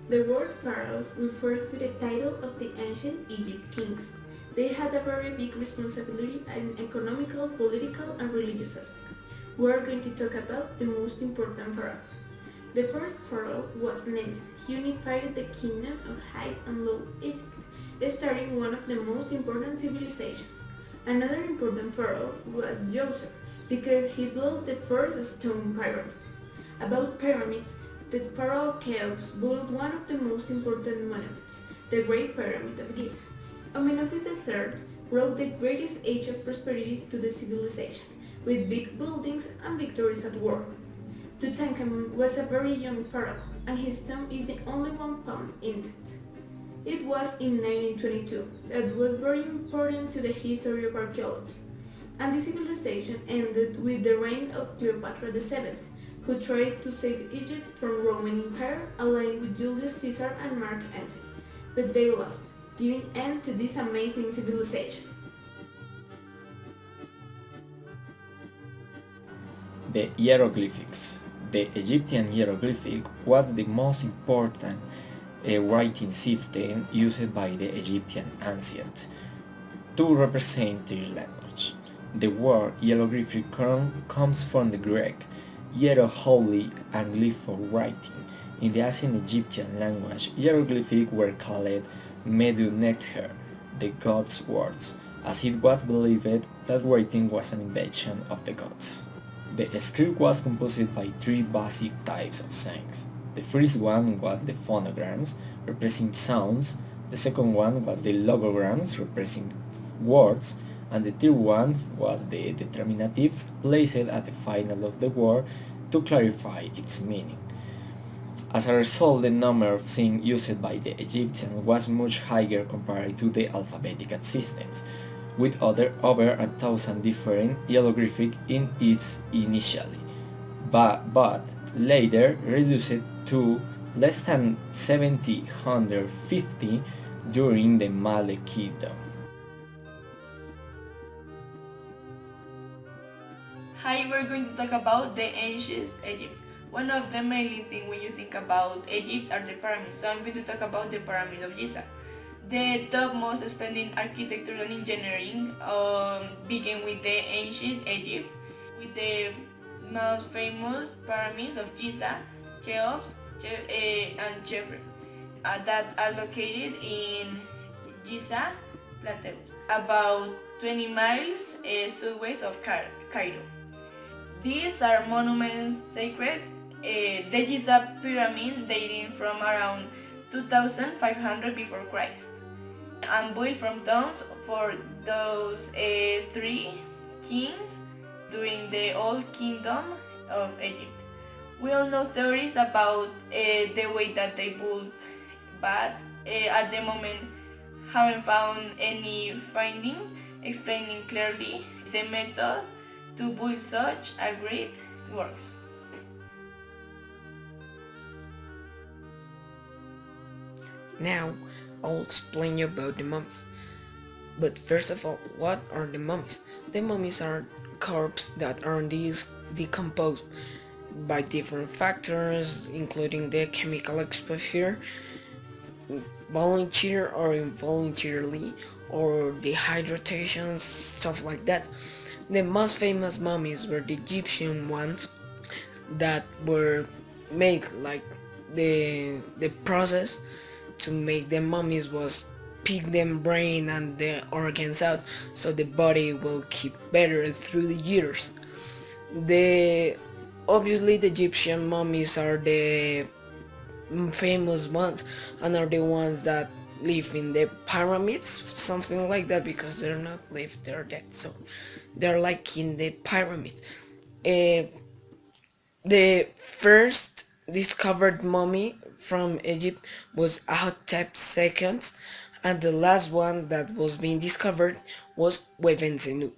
The word pharaohs refers to the title of the ancient Egypt kings. They had a very big responsibility in economical, political, and religious aspects. We are going to talk about the most important pharaohs. The first pharaoh was Nemes. He unified the kingdom of High and Low Egypt, starting one of the most important civilizations. Another important pharaoh was Joseph, because he built the first stone pyramid. About pyramids, the pharaoh Cheops built one of the most important monuments, the Great Pyramid of Giza. Amenhotep III brought the greatest age of prosperity to the civilization, with big buildings and victories at war. Tutankhamun was a very young pharaoh, and his tomb is the only one found intact. It was in 1922 that was very important to the history of archaeology, and the civilization ended with the reign of Cleopatra VII, who tried to save Egypt from Roman Empire allying with Julius Caesar and Mark Antony, but they lost, giving end to this amazing civilization. The hieroglyphics. The Egyptian hieroglyphic was the most important writing system used by the Egyptian ancients to represent their language. The word hieroglyphic comes from the Greek hiero holy and glypho writing. In the ancient Egyptian language, hieroglyphics were called Medu Neter, the gods' words, as it was believed that writing was an invention of the gods. The script was composed by three basic types of signs. The first one was the phonograms, representing sounds, the second one was the logograms, representing words, and the third one was the determinatives placed at the final of the word to clarify its meaning. As a result, the number of signs used by the Egyptians was much higher compared to the alphabetical systems, with over 1,000 different hieroglyphics in its initially, but later reduced to less than 750 during the Male Kingdom. Hi, we're going to talk about the ancient Egypt. One of the main things when you think about Egypt are the pyramids. So I'm going to talk about the Pyramid of Giza. The top most splendid architecture and engineering began with the ancient Egypt, with the most famous pyramids of Giza, Cheops, and Chepre that are located in Giza Plateau, about 20 miles southwest of Cairo. These are monuments sacred. The Giza pyramid dating from around 2500 before Christ, and built from stones for those three kings during the Old Kingdom of Egypt. We all know theories about the way that they built, but at the moment haven't found any finding explaining clearly the method to build such a great works. Now, I'll explain you about the mummies. But first of all, what are the mummies? The mummies are corpses that are decomposed by different factors, including the chemical exposure, volunteer or involuntarily, or dehydration, stuff like that. The most famous mummies were the Egyptian ones that were made like the process to make the mummies was pick them brain and the organs out so the body will keep better through the years. Obviously the Egyptian mummies are the famous ones and are the ones that live in the pyramids, something like that, because they're not live, they're dead, so they're like in the pyramid. The first discovered mummy from Egypt was Ahotep II, and the last one that was being discovered was Wevenzenu.